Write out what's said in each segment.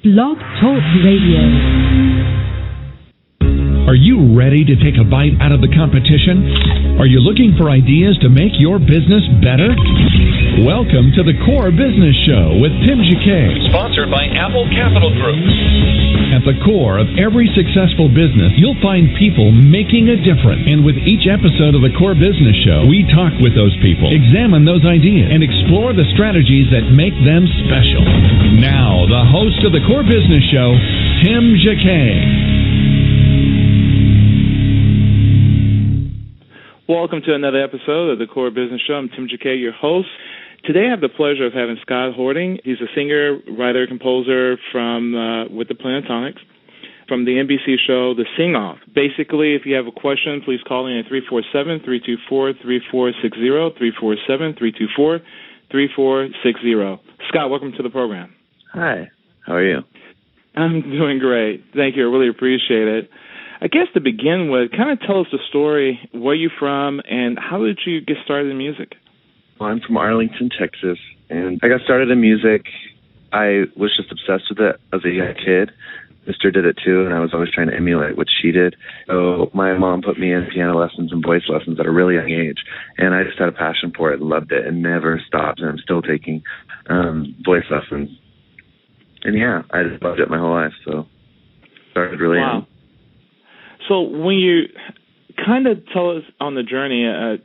Blog Talk Radio. Are you ready to take a bite out of the competition? Are you looking for ideas to make your business better? Welcome to the Core Business Show with Tim Jacquet, sponsored by Apple Capital Group. At the core of every successful business, you'll find people making a difference. And with each episode of the Core Business Show, we talk with those people, examine those ideas, and explore the strategies that make them special. Now, the host of the Core Business Show, Tim Jacquet. Welcome to another episode of the Core Business Show. I'm Tim Jacquet, your host. Today I have the pleasure of having Scott Hording. He's a singer, writer, composer from with the Pentatonix from the NBC show The Sing Off. Basically, if you have a question, please call in at 347-324-3460, 347-324-3460. Scott, welcome to the program. Hi. How are you? I'm doing great. Thank you. I really appreciate it. I guess to begin with, kind of tell us the story, where you're from, and how did you get started in music? Well, I'm from Arlington, Texas, and I got started in music. I was just obsessed with it as a young kid. Sister did it too, and I was always trying to emulate what she did. So my mom put me in piano lessons and voice lessons at a really young age, and I just had a passion for it and loved it and never stopped, and I'm still taking voice lessons. And yeah, I just loved it my whole life, so started really young. So when you kind of tell us on the journey,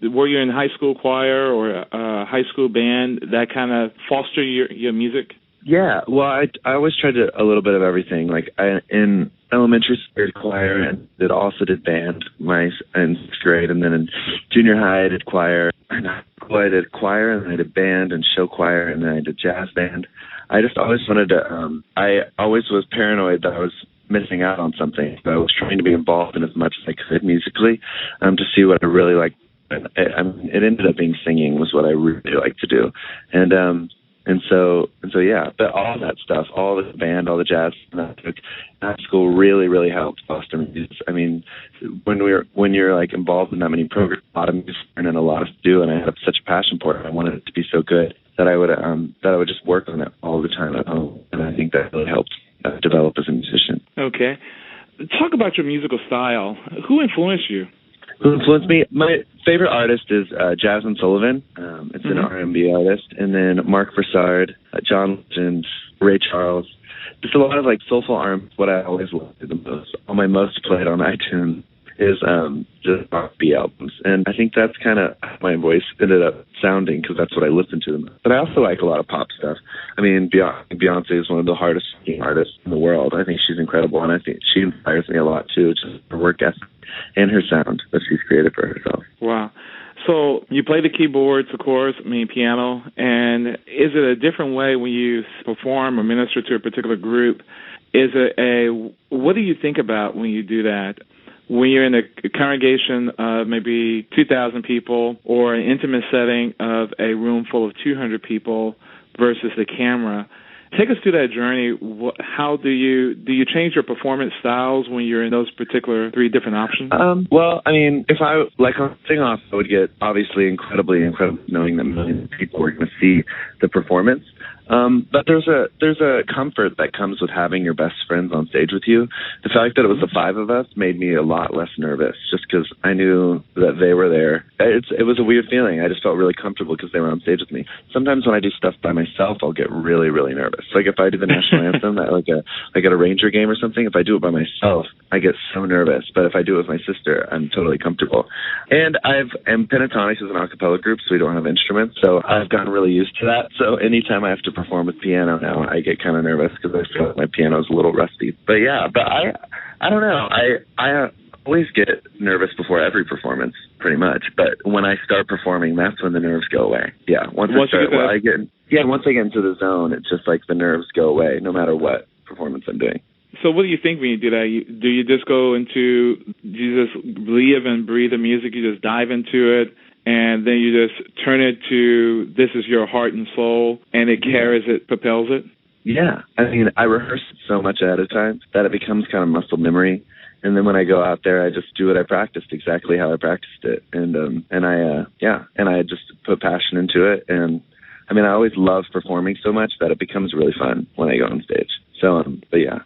were you in high school choir or a high school band that kind of foster your music? Yeah, well, I always tried to a little bit of everything. Like in elementary school, I did choir and also did band in sixth grade, and then in junior high I did choir. And I did choir, and then I did band and show choir, and then I did jazz band. I just always wanted to. I always was paranoid that I was missing out on something. So I was trying to be involved in as much as I could musically to see what I really liked. And it ended up being singing was what I really liked to do. And so yeah, but all that stuff, all the band, all the jazz that I took at school really, really helped foster music. I mean, when you're like involved in that many programs, a lot of music and a lot to do, and I had such a passion for it. I wanted it to be so good that I would just work on it all the time at home, and I think that really helped develop as a musician. Okay. Talk about your musical style. Who influenced you? Who influenced me? My favorite artist is Jasmine Sullivan. It's an R&B artist. And then Mark Broussard, John Legend, Ray Charles. Just a lot of like soulful R&B. What I always loved the most. On my most played on iTunes is just R&B albums. And I think that's kind of how my voice ended up sounding because that's what I listened to. But I also like a lot of pop stuff. I mean, Beyonce is one of the hardest working artists in the world. I think she's incredible, and I think she inspires me a lot too, just her work ethic and her sound that she's created for herself. Wow. So you play the keyboards, of course, piano, and is it a different way when you perform or minister to a particular group? What do you think about when you do that? When you're in a congregation of maybe 2,000 people or an intimate setting of a room full of 200 people versus the camera, take us through that journey. How do you change your performance styles when you're in those particular three different options? Well, I mean, if I on Sing Off, I would get obviously incredibly knowing that millions of people were going to see the performance. But there's a comfort that comes with having your best friends on stage with you. The fact that it was the five of us made me a lot less nervous just because I knew that they were there. It was a weird feeling. I just felt really comfortable because they were on stage with me. Sometimes when I do stuff by myself, I'll get really, really nervous. Like if I do the national anthem at like at a Ranger game or something, if I do it by myself, I get so nervous. But if I do it with my sister, I'm totally comfortable. And Pentatonix is an a cappella group, so we don't have instruments. So I've gotten really used to that. So anytime I have to perform with piano now, I get kind of nervous because I feel like my piano is a little rusty. But yeah, I don't know. I always get nervous before every performance, pretty much. But when I start performing, that's when the nerves go away. Yeah, once I get into the zone, it's just like the nerves go away, no matter what performance I'm doing. So what do you think when you do that? Do you just live and breathe the music? You just dive into it, and then you just turn it to this is your heart and soul, and it carries it, propels it? Yeah. I mean, I rehearse it so much ahead of time that it becomes kind of muscle memory. And then when I go out there, I just do what I practiced, exactly how I practiced it. And I just put passion into it. And I mean, I always love performing so much that it becomes really fun when I go on stage. But yeah.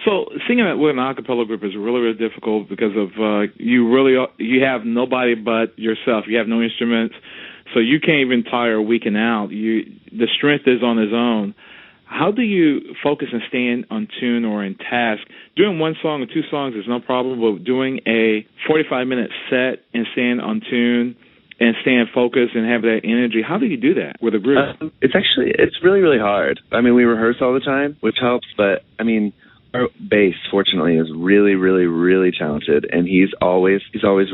So singing with an a cappella group is really, really difficult because of you have nobody but yourself. You have no instruments, so you can't even tire a weekend out. The strength is on his own. How do you focus and staying on tune or in task? Doing one song or two songs is no problem, but doing a 45-minute set and staying on tune and staying focused and have that energy, how do you do that with a group? It's really, really hard. I mean, we rehearse all the time, which helps, but I mean, our bass, fortunately, is really, really, really talented, and he's always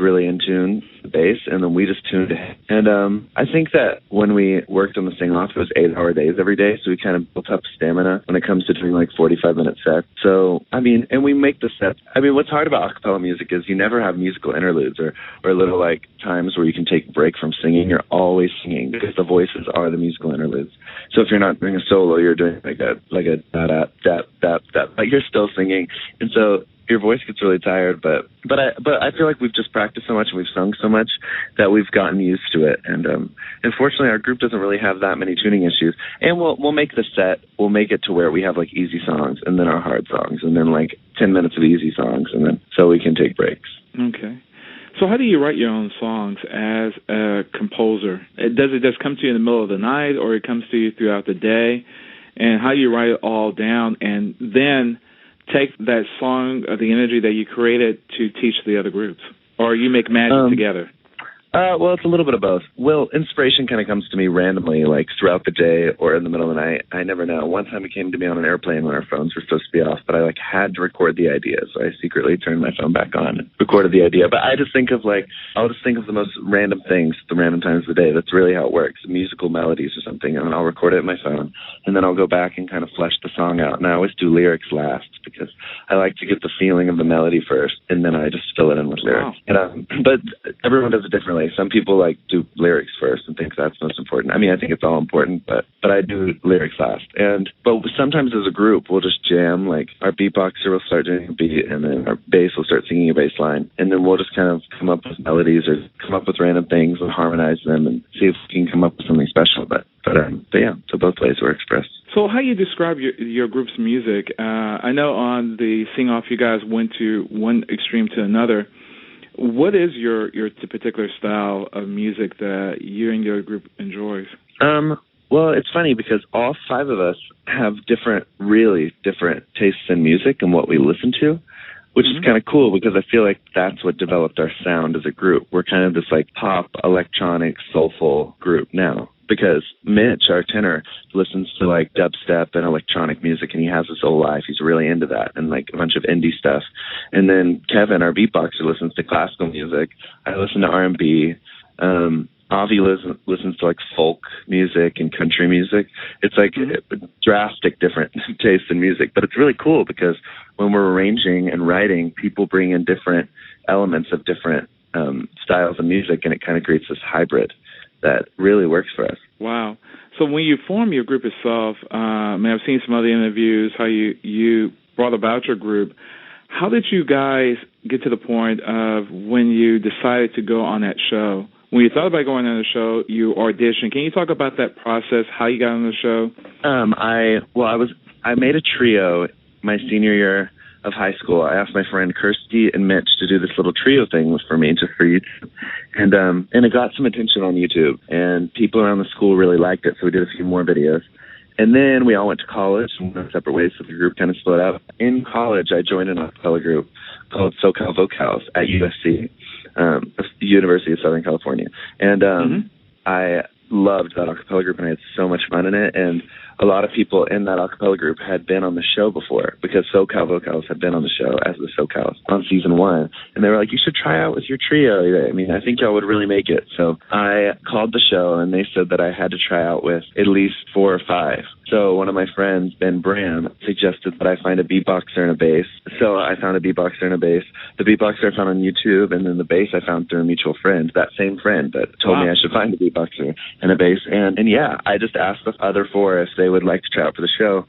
really in tune with the bass, and then we just tune to him. And I think that when we worked on the sing-off, it was 8-hour days every day, so we kind of built up stamina when it comes to doing like 45-minute sets. So, I mean, and we make the sets. I mean, what's hard about a cappella music is you never have musical interludes or little like times where you can take a break from singing. You're always singing because the voices are the musical interludes. So if you're not doing a solo, you're doing like a da-da, like you're still singing, and so your voice gets really tired. But I feel like we've just practiced so much and we've sung so much that we've gotten used to it. And fortunately, our group doesn't really have that many tuning issues. And we'll make the set. We'll make it to where we have like easy songs and then our hard songs and then like 10 minutes of easy songs and then so we can take breaks. Okay. So how do you write your own songs as a composer? Does it just come to you in the middle of the night, or it comes to you throughout the day? And how do you write it all down and then take that song or the energy that you created to teach the other groups? Or you make magic together? Well, it's a little bit of both. Well, inspiration kind of comes to me randomly, like throughout the day or in the middle of the night. I never know. One time it came to me on an airplane when our phones were supposed to be off, but I like had to record the idea, so I secretly turned my phone back on and recorded the idea. But I'll just think of the most random things, the random times of the day. That's really how it works. Musical melodies or something, and I'll record it in my phone, and then I'll go back and kind of flesh the song out. And I always do lyrics last because I like to get the feeling of the melody first, and then I just fill it in with lyrics. Wow. And but everyone does it differently. Some people like do lyrics first and think that's most important. I mean, I think it's all important, but I do lyrics last. But sometimes as a group, we'll just jam. Like our beatboxer will start doing a beat, and then our bass will start singing a bass line, and then we'll just kind of come up with melodies or come up with random things and harmonize them and see if we can come up with something special. But yeah, so both ways were expressed. So how you describe your group's music? I know on the sing-off you guys went to one extreme to another. What is your particular style of music that you and your group enjoys? Well, it's funny because all 5 of us have really different tastes in music and what we listen to, which is kind of cool because I feel like that's what developed our sound as a group. We're kind of this like pop, electronic, soulful group now. Because Mitch, our tenor, listens to like dubstep and electronic music, and he has his whole life. He's really into that and like a bunch of indie stuff. And then Kevin, our beatboxer, listens to classical music. I listen to R&B. Avi listens to like folk music and country music. It's like drastic different tastes in music, but it's really cool because when we're arranging and writing, people bring in different elements of different styles of music, and it kind of creates this hybrid that really works for us. Wow. So when you form your group itself, I've seen some other interviews, how you brought about your group. How did you guys get to the point of when you decided to go on that show? When you thought about going on the show, you auditioned. Can you talk about that process, how you got on the show? I made a trio my senior year of high school. I asked my friend Kirsty and Mitch to do this little trio thing for me, just for YouTube. And it got some attention on YouTube, and people around the school really liked it, so we did a few more videos. And then we all went to college and went separate ways, so the group kind of split up. In college, I joined an a cappella group called SoCal Vocals at USC, University of Southern California. And I loved that a cappella group, and I had so much fun in it. And a lot of people in that a cappella group had been on the show before because SoCal Vocals had been on the show as the SoCals on season 1. And they were like, you should try out with your trio. I mean, I think y'all would really make it. So I called the show, and they said that I had to try out with at least 4 or 5. So one of my friends, Ben Bram, suggested that I find a beatboxer and a bass. So I found a beatboxer and a bass. The beatboxer I found on YouTube, and then the bass I found through a mutual friend, that same friend that told me I should find a beatboxer and a bass. And yeah, I just asked the other 4 if they would like to try out for the show.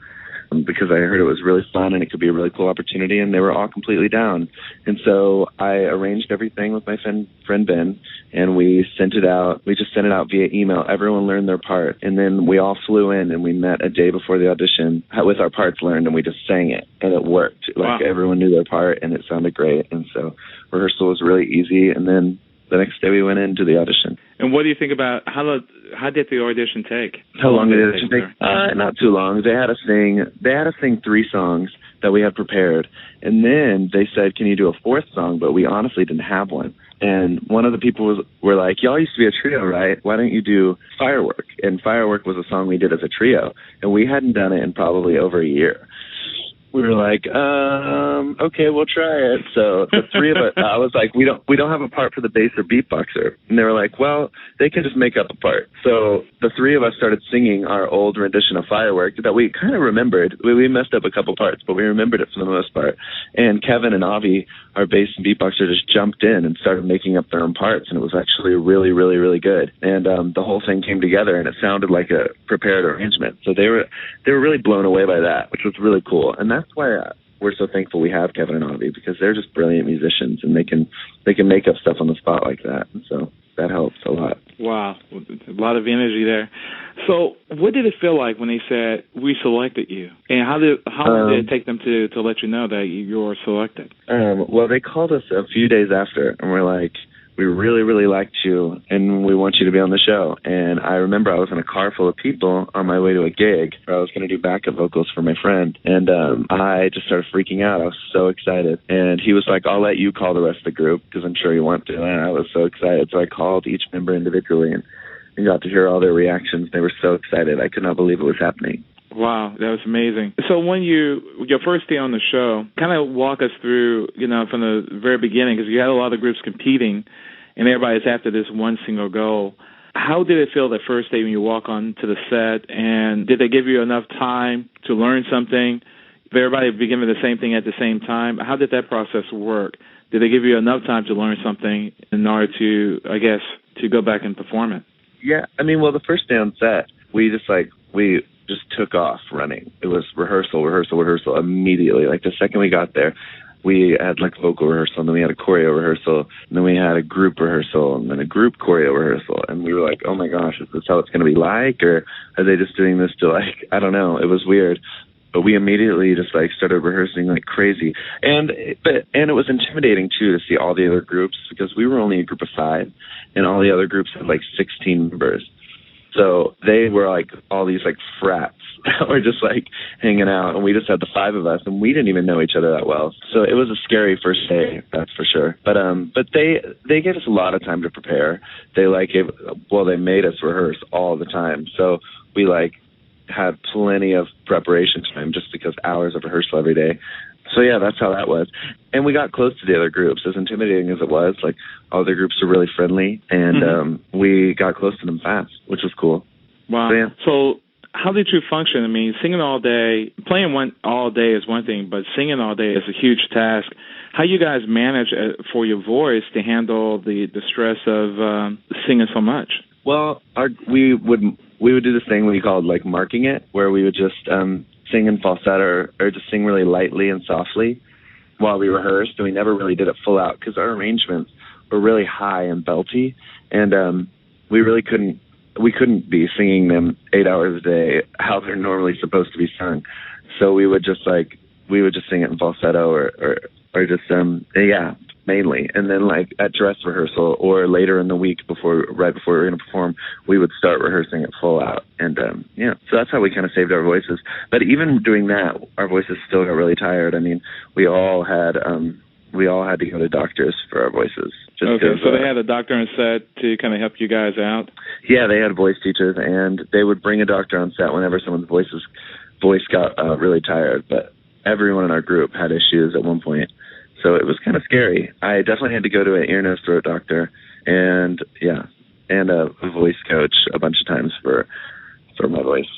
because I heard it was really fun and it could be a really cool opportunity, and they were all completely down. And so I arranged everything with my friend Ben, and we sent it out. We just sent it out via email. Everyone learned their part, and then we all flew in and we met a day before the audition with our parts learned, and we just sang it, and it worked. Like, everyone knew their part, and it sounded great. And so rehearsal was really easy, and then the next day we went into the audition. And what do you think about how did the audition take? How long did it take? Not too long. They had us sing 3 songs that we had prepared, and then they said, "Can you do a 4th song?" But we honestly didn't have one. And one of the people were like, "Y'all used to be a trio, right? Why don't you do Firework?" And Firework was a song we did as a trio, and we hadn't done it in probably over a year. We were like, okay, we'll try it. So the 3 of us, I was like, we don't have a part for the bass or beatboxer. And they were like, well, they can just make up a part. So the 3 of us started singing our old rendition of Firework that we kind of remembered. We messed up a couple parts, but we remembered it for the most part. And Kevin and Avi, our bass and beatboxer, just jumped in and started making up their own parts. And it was actually really, really, really good. And the whole thing came together, and it sounded like a prepared arrangement. So they were really blown away by that, which was really cool. And that's why we're so thankful we have Kevin and Avi, because they're just brilliant musicians, and they can make up stuff on the spot like that. And so that helps a lot. Wow, a lot of energy there. So what did it feel like when they said, "We selected you"? And how long did it take them to let you know that you were selected? Well, they called us a few days after, and we're like, "We really, really liked you, and we want you to be on the show." And I remember I was in a car full of people on my way to a gig where I was going to do backup vocals for my friend. And I just started freaking out. I was so excited. And he was like, "I'll let you call the rest of the group because I'm sure you want to." And I was so excited. So I called each member individually and got to hear all their reactions. They were so excited. I could not believe it was happening. Wow, that was amazing. So when your first day on the show, kind of walk us through, from the very beginning, because you had a lot of groups competing, and everybody's after this one single goal. How did it feel that first day when you walk onto the set, and did they give you enough time to learn something? Did everybody be given the same thing at the same time? How did that process work? Did they give you enough time to learn something in order to, I guess, to go back and perform it? Yeah, well, the first day on set, we just took off running. It was rehearsal immediately. Like the second we got there, we had like vocal rehearsal, and then we had a choreo rehearsal, and then we had a group rehearsal, and then a group choreo rehearsal. And we were like, oh my gosh, is this how it's going to be like? Or are they just doing this to I don't know. It was weird. But we immediately just started rehearsing like crazy. And it was intimidating too to see all the other groups, because we were only a group of 5 and all the other groups had 16 members. So they were all these frats that were just hanging out, and we just had the 5 of us, and we didn't even know each other that well. So it was a scary first day, that's for sure. But they gave us a lot of time to prepare. They made us rehearse all the time. So we had plenty of preparation time, just because hours of rehearsal every day. So yeah, that's how that was. And we got close to the other groups. As intimidating as it was, all the groups were really friendly, and we got close to them fast, which was cool. Wow. So how did you function? Singing all day, playing all day is one thing, but singing all day is a huge task. How you guys manage for your voice to handle the stress of singing so much? Well, we would do this thing we called marking it, where we would just sing in falsetto or just sing really lightly and softly while we rehearsed, and we never really did it full out because our arrangements were really high and belty, and we couldn't be singing them 8 hours a day how they're normally supposed to be sung. So we would just sing it in falsetto or just mainly, and then at dress rehearsal or later in the week right before we were going to perform, we would start rehearsing it full out. And so that's how we kind of saved our voices. But even doing that, our voices still got really tired. We all had to go to doctors for our voices. So they had a doctor on set to kind of help you guys out? Yeah, they had voice teachers, and they would bring a doctor on set whenever someone's voice got really tired. But everyone in our group had issues at one point. So it was kind of scary. I definitely had to go to an ear, nose, throat doctor, and a voice coach a bunch of times for my voice.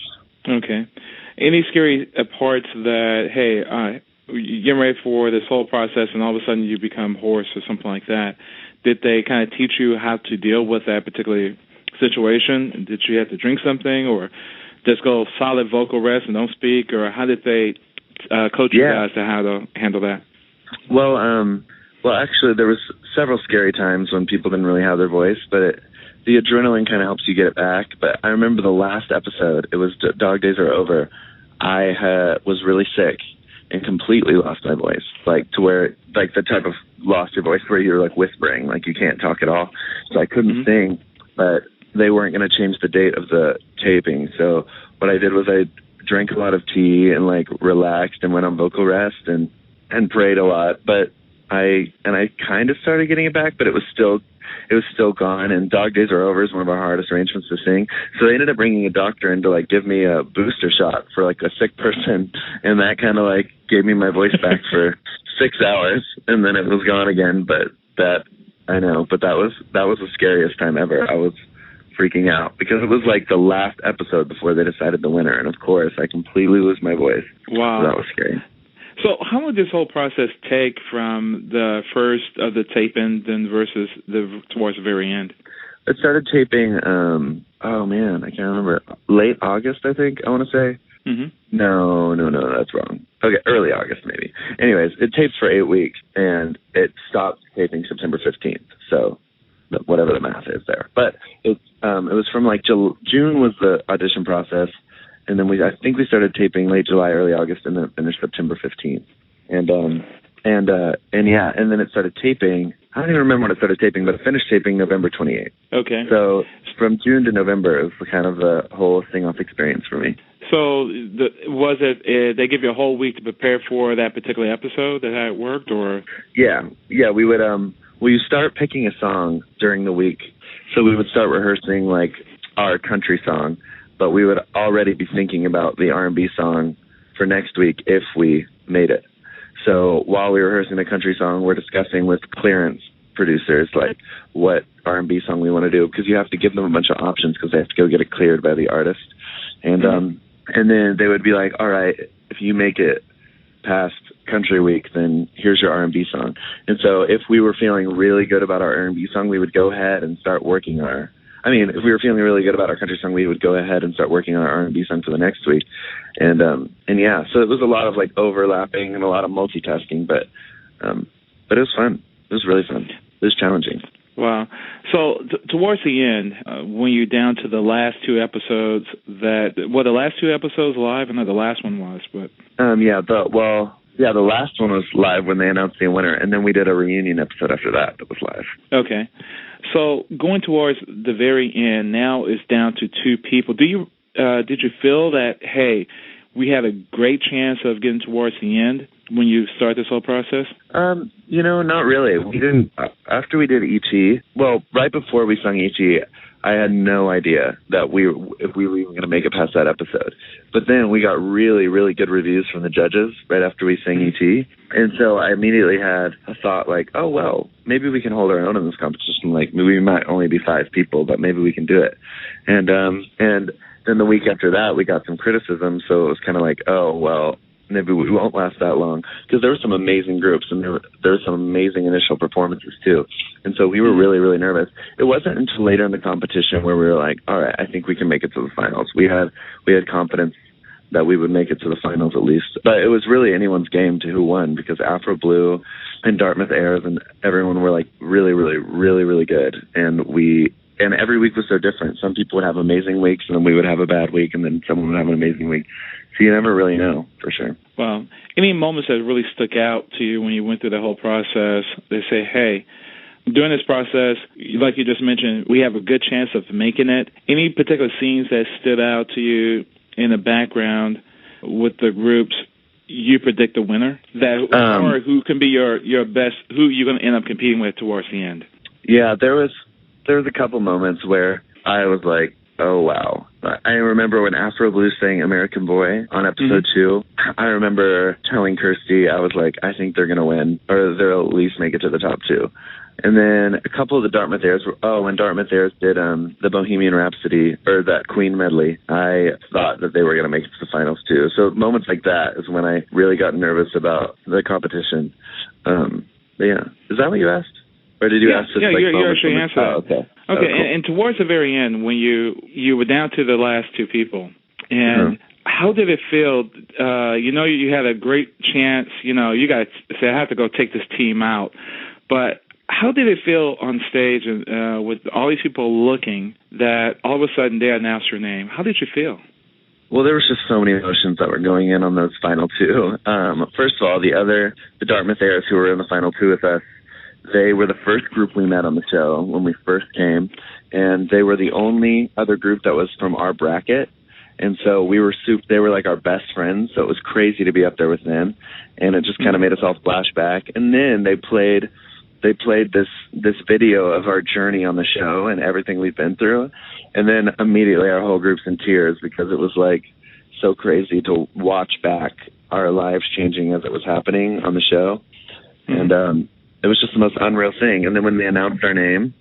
Okay. Any scary parts that, you're getting ready for this whole process, and all of a sudden you become hoarse or something like that? Did they kind of teach you how to deal with that particular situation? Did you have to drink something, or just go solid vocal rest and don't speak, or how did they coach you guys to how to handle that? Well, actually, there was several scary times when people didn't really have their voice, but the adrenaline kind of helps you get it back. But I remember the last episode, it was Dog Days Are Over. I was really sick and completely lost my voice, like to where, like the type of lost your voice where you're like whispering, like you can't talk at all. So I couldn't sing, but they weren't going to change the date of the taping. So what I did was I drank a lot of tea and like relaxed and went on vocal rest and prayed a lot. But I kind of started getting it back, but it was still gone. And Dog Days Are Over is one of our hardest arrangements to sing. So they ended up bringing a doctor in to like give me a booster shot for like a sick person. And that kind of like gave me my voice back for 6 hours, and then it was gone again. But that was the scariest time ever. I was freaking out because it was like the last episode before they decided the winner. And of course I completely lose my voice. Wow. So that was scary. So how would this whole process take from the first of the taping then versus towards the very end? It started taping, I can't remember, late August, I think, I want to say. Mm-hmm. No, that's wrong. Okay, early August maybe. Anyways, it taped for 8 weeks, and it stopped taping September 15th, so whatever the math is there. But it was from like June was the audition process, and then I think we started taping late July, early August, and then finished September 15th. And then it started taping. I don't even remember when it started taping, but it finished taping November 28th. Okay. So from June to November, it was kind of the whole sing-off experience for me. So was it they give you a whole week to prepare for that particular episode? That how it worked, or? Yeah. We would you start picking a song during the week. So we would start rehearsing like our country song, but we would already be thinking about the R&B song for next week if we made it. So while we were rehearsing the country song, we're discussing with clearance producers like what R&B song we want to do, because you have to give them a bunch of options because they have to go get it cleared by the artist. And then they would be like, all right, if you make it past country week, then here's your R&B song. And so if we were feeling really good about our R&B song, we would go ahead and start working if we were feeling really good about our country song, we would go ahead and start working on our R&B song for the next week. And so it was a lot of like overlapping and a lot of multitasking, but it was fun. It was really fun. It was challenging. Wow. So towards the end, when you're down to the last two episodes, the last two episodes live? I know the last one was, but the last one was live when they announced the winner, and then we did a reunion episode after that was live. Okay. So going towards the very end, now it's down to two people. Did you feel that, hey, we had a great chance of getting towards the end when you start this whole process? Not really. We didn't. After we did E.T., right before we sung E.T., I had no idea that if we were even going to make it past that episode. But then we got really, really good reviews from the judges right after we sang E.T. And so I immediately had a thought like, oh, well, maybe we can hold our own in this competition. Like, we might only be 5 people, but maybe we can do it. And then the week after that, we got some criticism. So it was kind of like, oh, well, maybe we won't last that long, because there were some amazing groups and there were some amazing initial performances too. And so we were really, really nervous. It wasn't until later in the competition where we were like, all right, I think we can make it to the finals. We had confidence that we would make it to the finals at least. But it was really anyone's game to who won, because Afro Blue and Dartmouth Airs and everyone were like really, really, really, really good. And every week was so different. Some people would have amazing weeks, and then we would have a bad week, and then someone would have an amazing week. So you never really know, for sure. Wow. Any moments that really stuck out to you when you went through the whole process? They say, hey, during this process, like you just mentioned, we have a good chance of making it. Any particular scenes that stood out to you in the background with the groups you predict the winner? Or who can be your best, who you're going to end up competing with towards the end? Yeah, there was a couple moments where I was like, oh, wow. I remember when Afro Blue sang American Boy on episode 2, I remember telling Kirsty, I was like, I think they're going to win, or they'll at least make it to the top 2. And then a couple of the Dartmouth Airs when Dartmouth Airs did the Bohemian Rhapsody, or that Queen medley, I thought that they were going to make it to the finals too. So moments like that is when I really got nervous about the competition. But yeah. Is that what you asked? Or did you ask just like you actually answered that. Okay. Okay, cool. And towards the very end, when you were down to the last 2 people, And how did it feel? You had a great chance. You guys say, I have to go take this team out. But how did it feel on stage and with all these people looking that all of a sudden they announced your name? How did you feel? Well, there was just so many emotions that were going in on those final two. First of all, the Dartmouth Airs who were in the final two with us, they were the first group we met on the show when we first came, and they were the only other group that was from our bracket. And so they were like our best friends, so it was crazy to be up there with them, and it just kind of made us all splash back. And then they played this video of our journey on the show and everything we've been through, and then immediately our whole group's in tears because it was like so crazy to watch back our lives changing as it was happening on the show. And it was just the most unreal thing. And then when they announced our name,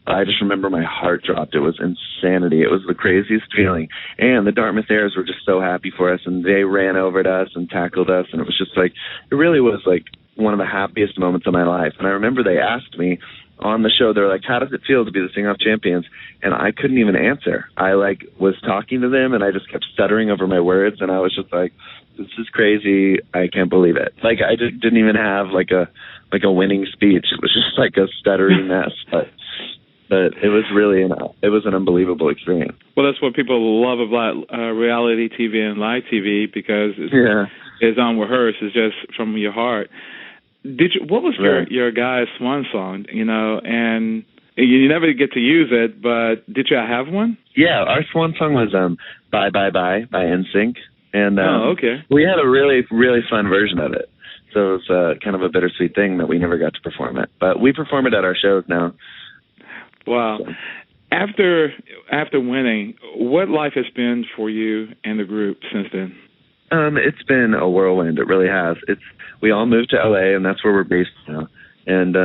I just remember my heart dropped. It was insanity. It was the craziest feeling. And the Dartmouth Airs were just so happy for us, and they ran over to us and tackled us, and it was just like, it really was like one of the happiest moments of my life. And I remember they asked me on the show, they're like, how does it feel to be the Sing-Off champions? And I couldn't even answer. I was talking to them, and I just kept stuttering over my words, and I was just like, this is crazy. I can't believe it. Like, I just didn't even have like a winning speech. It was just like a stuttering mess. But it was really an unbelievable experience. Well, that's what people love about reality TV and live TV, because it's unrehearsed. It's just from your heart. What was your guys' swan song? And you never get to use it, but did you have one? Yeah, our swan song was "Bye Bye Bye" by NSYNC, and okay. We had a really really fun version of it. So it was kind of a bittersweet thing that we never got to perform it, but we perform it at our shows now. Wow. So. After winning, what life has been for you and the group since then? It's been a whirlwind. It really has. We all moved to LA, and that's where we're based now. And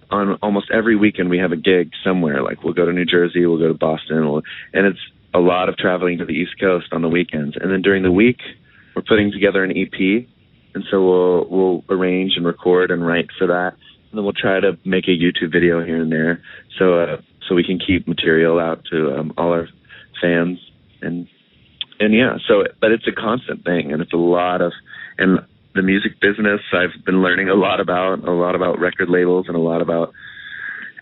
on almost every weekend, we have a gig somewhere. Like, we'll go to New Jersey, we'll go to Boston, and it's a lot of traveling to the East Coast on the weekends. And then during the week, we're putting together an EP, and so we'll arrange and record and write for that. And then we'll try to make a YouTube video here and there, so we can keep material out to all our fans. And yeah, but it's a constant thing, and it's a lot of, and the music business I've been learning a lot about record labels, and a lot about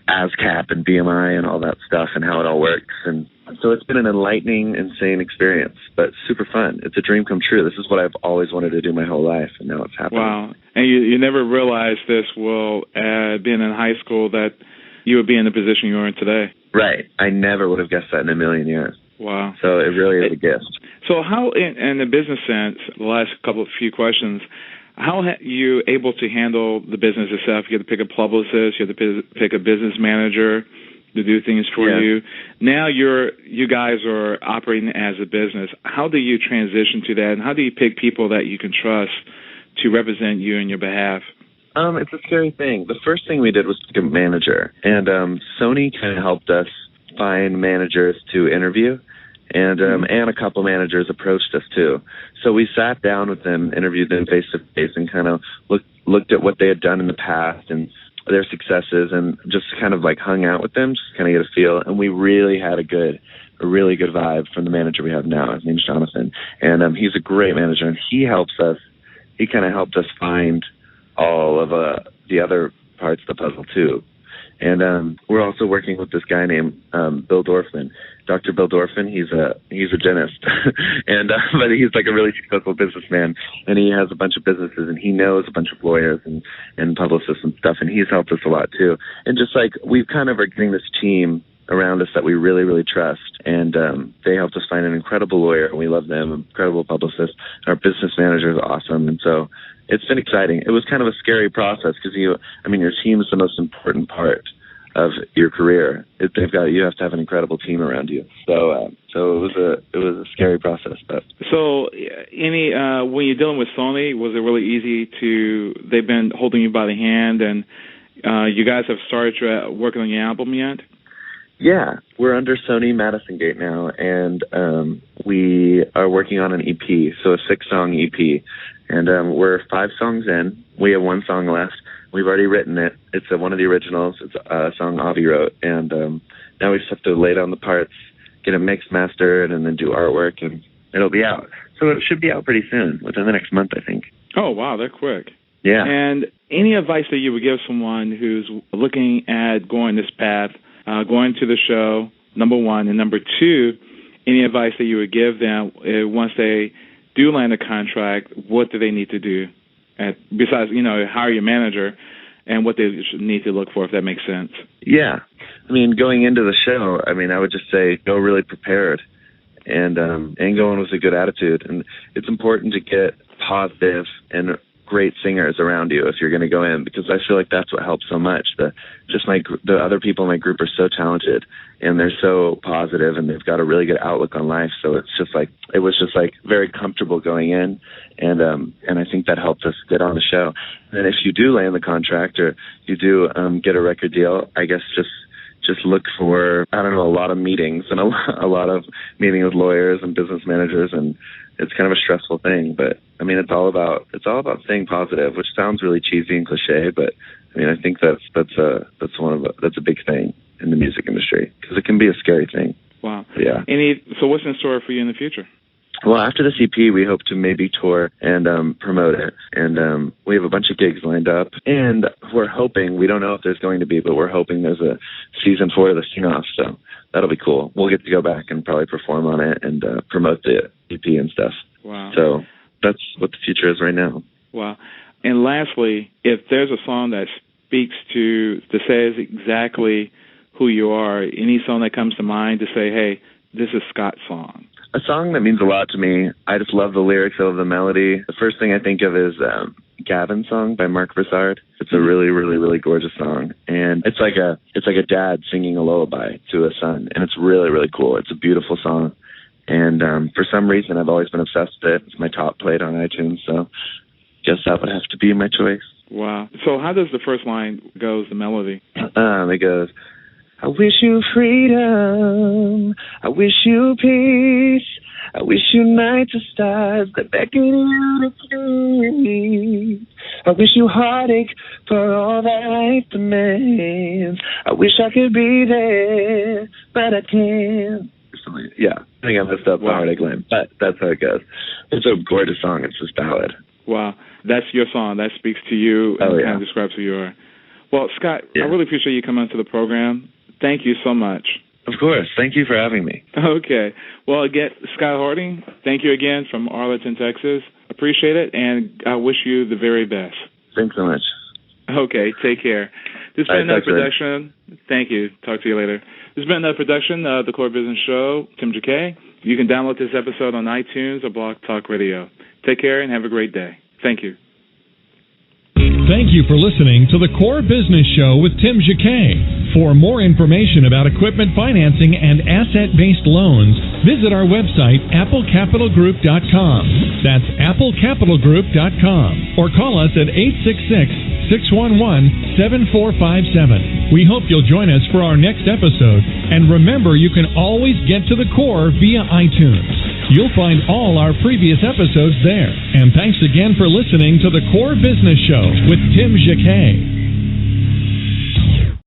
ASCAP and BMI and all that stuff and how it all works. And so it's been an enlightening, insane experience, but super fun. It's a dream come true. This is what I've always wanted to do my whole life, and now it's happening. Wow. And you never realized this being in high school, that you would be in the position you are in today. Right. I never would have guessed that in a million years. Wow. So it really is a gift. So how, in the business sense, the last few questions, how are you able to handle the business itself? You have to pick a publicist, you have to pick a business manager to do things for you. Now you guys are operating as a business. How do you transition to that, and how do you pick people that you can trust to represent you on your behalf? It's a scary thing. The first thing we did was pick a manager, and Sony kind of helped us find managers to interview, and a couple managers approached us too. So we sat down with them, interviewed them face to face, and kind of looked at what they had done in the past and their successes, and just kind of like hung out with them, just kind of get a feel. And we really had a really good vibe from the manager we have now. His name's Jonathan, and he's a great manager, and he kind of helped us find all of the other parts of the puzzle too. And we're also working with this guy named Bill Dorfman, Dr. Bill Dorfman. He's a dentist, and but he's like a really successful businessman, and he has a bunch of businesses, and he knows a bunch of lawyers and publicists and stuff, and he's helped us a lot too. And just like we kind of are getting this team around us that we really, really trust, and they helped us find an incredible lawyer, and we love them, an incredible publicist. Our business manager is awesome, and so it's been exciting. It was kind of a scary process because your team is the most important part of your career. You have to have an incredible team around you. So it was a scary process. But so when you're dealing with Sony, was it really easy they've been holding you by the hand, and you guys have started working on your album yet? Yeah, we're under Sony Madison Gate now, and we are working on an EP, so a 6-song EP. And we're 5 songs in. We have 1 song left. We've already written it. It's one of the originals. It's a song Avi wrote. And now we just have to lay down the parts, get it mixed, mastered, and then do artwork. And it'll be out. So it should be out pretty soon, within the next month, I think. Oh, wow, they're quick. Yeah. And any advice that you would give someone who's looking at going this path, going to the show, number one, and number two, any advice that you would give them once they do land a contract, what do they need to do? Besides, hire your manager, and what they need to look for, if that makes sense. Yeah. I mean, going into the show, I would just say go really prepared and go in with a good attitude. And it's important to get positive and great singers around you if you're going to go in, because I feel like that's what helps so much. The other people in my group are so talented and they're so positive and they've got a really good outlook on life. So it was just very comfortable going in, and I think that helped us get on the show. And if you do land the contract or you do get a record deal, I guess just look for, a lot of meetings and a lot of meeting with lawyers and business managers, and it's kind of a stressful thing, but it's all about staying positive, which sounds really cheesy and cliche, but I think that's a big thing in the music industry, because it can be a scary thing. Wow. Yeah. So what's in store for you in the future? Well, after this EP, we hope to maybe tour and promote it. And we have a bunch of gigs lined up. And we're hoping, we don't know if there's going to be, but we're hoping there's a season 4 of the sing-off. So that'll be cool. We'll get to go back and probably perform on it and promote the EP and stuff. Wow. So that's what the future is right now. Wow. And lastly, if there's a song that speaks to, that says exactly who you are, any song that comes to mind to say, hey, this is Scott's song. A song that means a lot to me. I just love the lyrics, I love the melody. The first thing I think of is Gavin's song by Mark Broussard. It's a really, really, really gorgeous song. And it's like a dad singing a lullaby to a son. And it's really, really cool. It's a beautiful song. And for some reason, I've always been obsessed with it. It's my top played on iTunes, so I guess that would have to be my choice. Wow. So how does the first line go, the melody? It goes, I wish you freedom, I wish you peace, I wish you nights of stars that beckon you to please. I wish you heartache for all that life demands. I wish I could be there, but I can't. Yeah, I think I messed up the heartache line, but that's how it goes. It's a gorgeous song. It's this ballad. Wow, that's your song. That speaks to you and kind of describes who you are. Well, Scott, I really appreciate you coming onto the program. Thank you so much. Of course. Thank you for having me. Okay. Well, again, Scott Harding, thank you again from Arlington, Texas. Appreciate it, and I wish you the very best. Thanks so much. Okay, take care. This has been another production. Thank you. Talk to you later. This has been another production of The Core Business Show. Tim Jacquet. You can download this episode on iTunes or Blog Talk Radio. Take care and have a great day. Thank you. Thank you for listening to The Core Business Show with Tim Jacquet. For more information about equipment financing and asset-based loans, visit our website, applecapitalgroup.com. That's applecapitalgroup.com. Or call us at 866-611-7457. We hope you'll join us for our next episode. And remember, you can always get to the core via iTunes. You'll find all our previous episodes there. And thanks again for listening to The Core Business Show with Tim Jacquet.